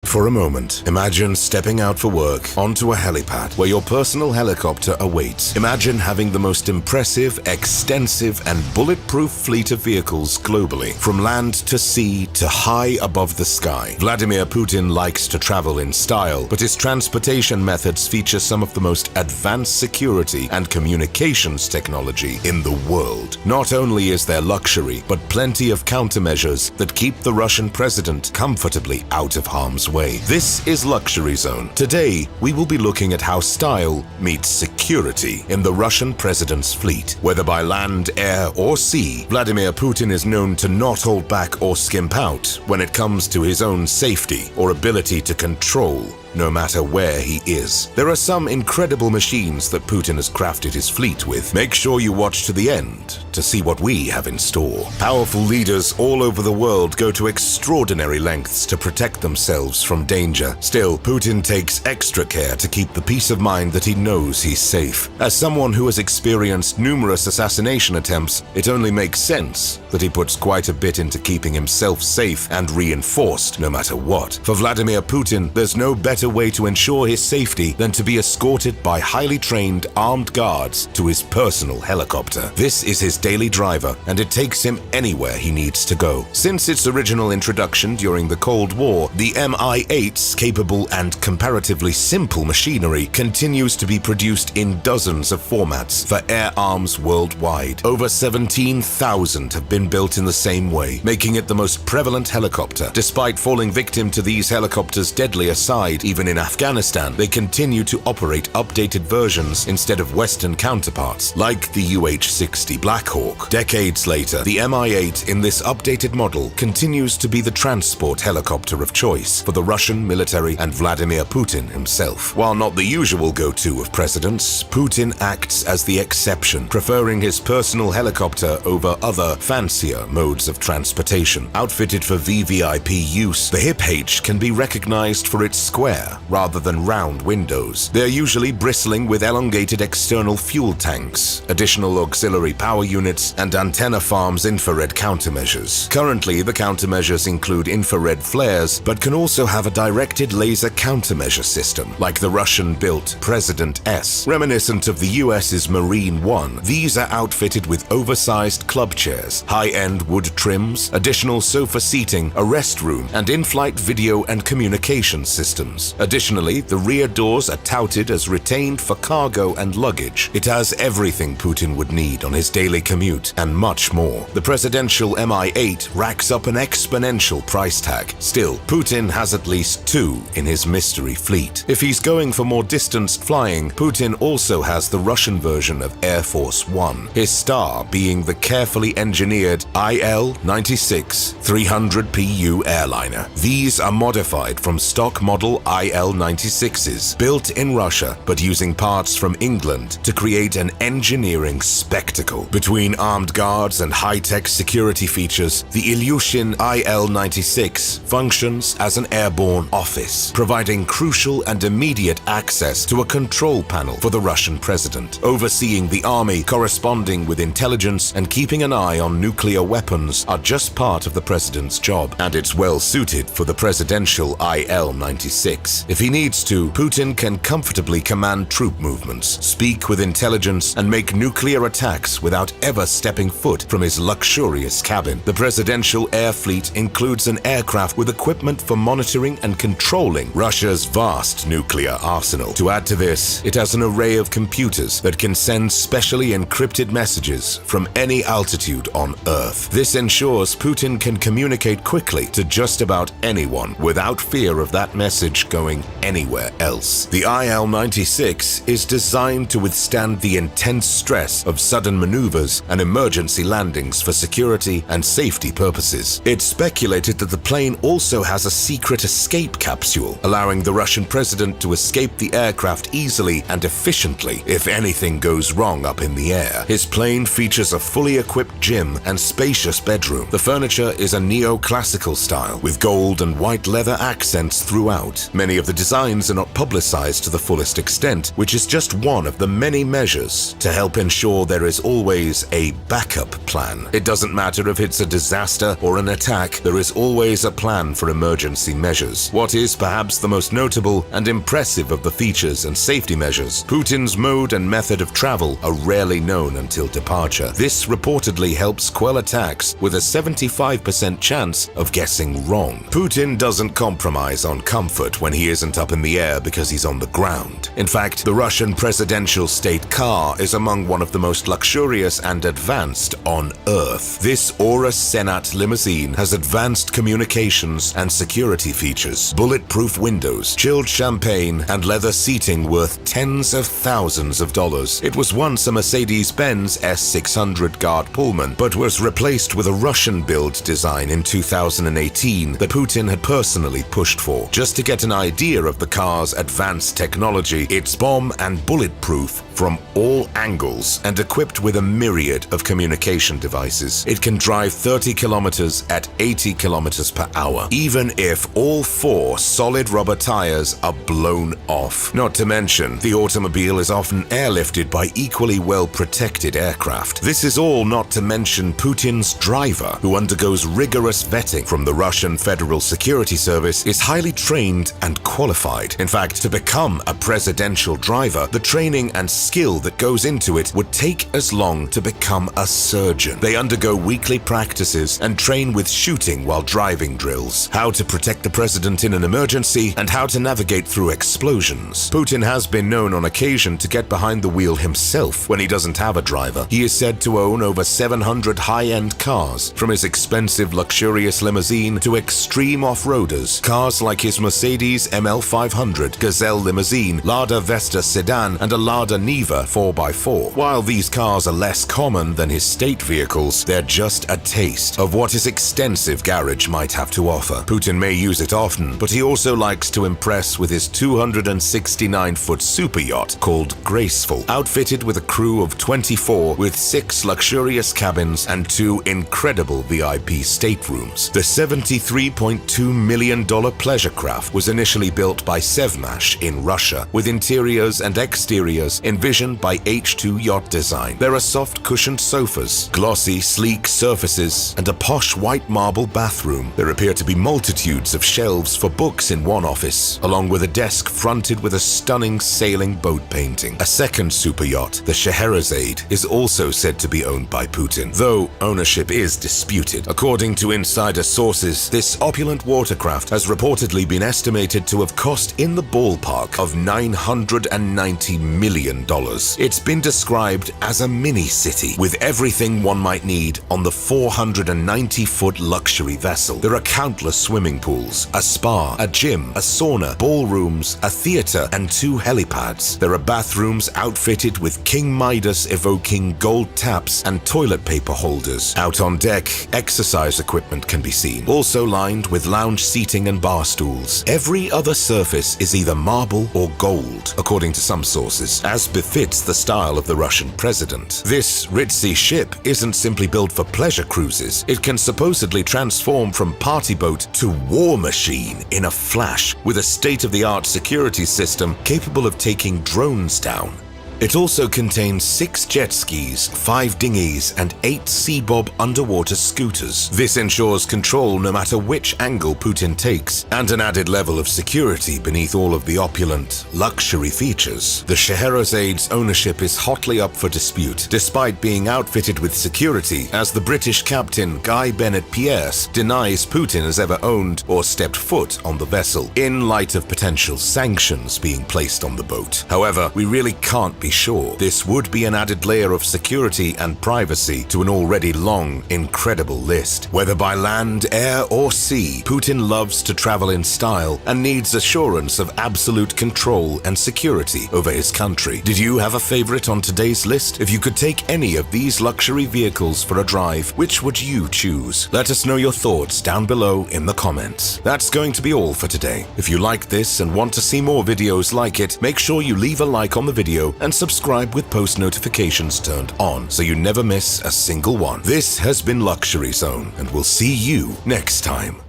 For a moment, imagine stepping out for work onto a helipad where your personal helicopter awaits. Imagine having the most impressive, extensive, and bulletproof fleet of vehicles globally, from land to sea to high above the sky. Vladimir Putin likes to travel in style, but his transportation methods feature some of the most advanced security and communications technology in the world. Not only is there luxury, but plenty of countermeasures that keep the Russian president comfortably out of harm's way. This is Luxury Zone. Today, we will be looking at how style meets security in the Russian president's fleet. Whether by land, air, or sea, Vladimir Putin is known to not hold back or skimp out when it comes to his own safety or ability to control, no matter where he is. There are some incredible machines that Putin has crafted his fleet with. Make sure you watch to the end to see what we have in store. Powerful leaders all over the world go to extraordinary lengths to protect themselves from danger. Still, Putin takes extra care to keep the peace of mind that he knows he's safe. As someone who has experienced numerous assassination attempts, it only makes sense that he puts quite a bit into keeping himself safe and reinforced no matter what. For Vladimir Putin, there's no better way to ensure his safety than to be escorted by highly trained armed guards to his personal helicopter. This is his daily driver, and it takes him anywhere he needs to go. Since its original introduction during the Cold War, the Mi-8's capable and comparatively simple machinery continues to be produced in dozens of formats for air arms worldwide. Over 17,000 have been built in the same way, making it the most prevalent helicopter. Despite falling victim to these helicopters' deadlier side, even in Afghanistan, they continue to operate updated versions instead of Western counterparts, like the UH-60 Black Hawk. Decades later, the Mi-8 in this updated model continues to be the transport helicopter of choice for the Russian military and Vladimir Putin himself. While not the usual go-to of presidents, Putin acts as the exception, preferring his personal helicopter over other, fancier modes of transportation. Outfitted for VVIP use, the hip H can be recognized for its square rather than round windows. They're usually bristling with elongated external fuel tanks, additional auxiliary power units, and antenna farms infrared countermeasures. Currently, the countermeasures include infrared flares, but can also have a directed laser countermeasure system, like the Russian-built President S. Reminiscent of the US's Marine One, these are outfitted with oversized club chairs, high-end wood trims, additional sofa seating, a rest room, and in-flight video and communication systems. Additionally, the rear doors are touted as retained for cargo and luggage. It has everything Putin would need on his daily commute, and much more. The presidential Mi-8 racks up an exponential price tag. Still, Putin has at least two in his mystery fleet. If he's going for more distanced flying, Putin also has the Russian version of Air Force One, his star being the carefully engineered IL-96 300PU airliner. These are modified from stock model IL-96s, built in Russia but using parts from England to create an engineering spectacle. Between armed guards and high-tech security features, the Ilyushin IL-96 functions as an airborne office, providing crucial and immediate access to a control panel for the Russian president. Overseeing the army, corresponding with intelligence, and keeping an eye on nuclear weapons are just part of the president's job, and it's well suited for the presidential IL-96. If he needs to, Putin can comfortably command troop movements, speak with intelligence, and make nuclear attacks without ever stepping foot from his luxurious cabin. The presidential air fleet includes an aircraft with equipment for monitoring and controlling Russia's vast nuclear arsenal. To add to this, it has an array of computers that can send specially encrypted messages from any altitude on Earth. This ensures Putin can communicate quickly to just about anyone without fear of that message going anywhere else. The IL-96 is designed to withstand the intense stress of sudden maneuvers and emergency landings for security and safety purposes. It's speculated that the plane also has a secret escape capsule, allowing the Russian president to escape the aircraft easily and efficiently if anything goes wrong up in the air. His plane features a fully equipped gym and spacious bedroom. The furniture is a neo-classical style with gold and white leather accents throughout. Many Many of the designs are not publicized to the fullest extent, which is just one of the many measures to help ensure there is always a backup plan. It doesn't matter if it's a disaster or an attack, there is always a plan for emergency measures. What is perhaps the most notable and impressive of the features and safety measures, Putin's mode and method of travel are rarely known until departure. This reportedly helps quell attacks with a 75% chance of guessing wrong. Putin doesn't compromise on comfort when he isn't up in the air because he's on the ground. In fact, the Russian presidential state car is among one of the most luxurious and advanced on Earth. This Aura Senat limousine has advanced communications and security features, bulletproof windows, chilled champagne, and leather seating worth tens of thousands of dollars. It was once a Mercedes-Benz S600 Guard Pullman, but was replaced with a Russian-built design in 2018 that Putin had personally pushed for. Just to get an idea of the car's advanced technology, it's bomb and bulletproof from all angles and equipped with a myriad of communication devices. It can drive 30 kilometers at 80 kilometers per hour, even if all 4 solid rubber tires are blown off. Not to mention, the automobile is often airlifted by equally well-protected aircraft. This is all not to mention Putin's driver, who undergoes rigorous vetting from the Russian Federal Security Service, is highly trained and qualified. In fact, to become a presidential driver, the training and skill that goes into it would take as long to become a surgeon. They undergo weekly practices and train with shooting while driving drills, how to protect the president in an emergency, and how to navigate through explosions. Putin has been known on occasion to get behind the wheel himself when he doesn't have a driver. He is said to own over 700 high-end cars, from his expensive luxurious limousine to extreme off-roaders. Cars like his Mercedes ML500, Gazelle limousine, Lada Vesta sedan, and a Lada Niva 4x4. While these cars are less common than his state vehicles, they're just a taste of what his extensive garage might have to offer. Putin may use it often, but he also likes to impress with his 269-foot super yacht called Graceful, outfitted with a crew of 24 with 6 luxurious cabins and 2 incredible VIP staterooms. The $73.2 million pleasure craft was initially built by Sevmash in Russia, with interiors and exteriors envisioned by H2 Yacht Design. There are soft cushioned sofas, glossy, sleek surfaces, and a posh white marble bathroom. There appear to be multitudes of shelves for books in one office, along with a desk fronted with a stunning sailing boat painting. A second super yacht, the Scheherazade, is also said to be owned by Putin, though ownership is disputed. According to insider sources, this opulent watercraft has reportedly been estimated to have cost in the ballpark of $990 million. It's been described as a mini-city, with everything one might need on the 490-foot luxury vessel. There are countless swimming pools, a spa, a gym, a sauna, ballrooms, a theater, and 2 helipads. There are bathrooms outfitted with King Midas-evoking gold taps and toilet paper holders. Out on deck, exercise equipment can be seen, also lined with lounge seating and bar stools. Every other surface is either marble or gold, according to some sources, as befits the style of the Russian president. This ritzy ship isn't simply built for pleasure cruises. It can supposedly transform from party boat to war machine in a flash, with a state-of-the-art security system capable of taking drones down. It also contains 6 jet skis, 5 dinghies, and 8 Seabob underwater scooters. This ensures control no matter which angle Putin takes, and an added level of security beneath all of the opulent luxury features. The Scheherazade's ownership is hotly up for dispute, despite being outfitted with security, as the British captain Guy Bennett Pierce denies Putin has ever owned or stepped foot on the vessel, in light of potential sanctions being placed on the boat. However, we really can't be sure. This would be an added layer of security and privacy to an already long, incredible list. Whether by land, air, or sea, Putin loves to travel in style and needs assurance of absolute control and security over his country. Did you have a favorite on today's list? If you could take any of these luxury vehicles for a drive, which would you choose? Let us know your thoughts down below in the comments. That's going to be all for today. If you like this and want to see more videos like it, make sure you leave a like on the video and subscribe with post notifications turned on so you never miss a single one. This has been Luxury Zone, and we'll see you next time.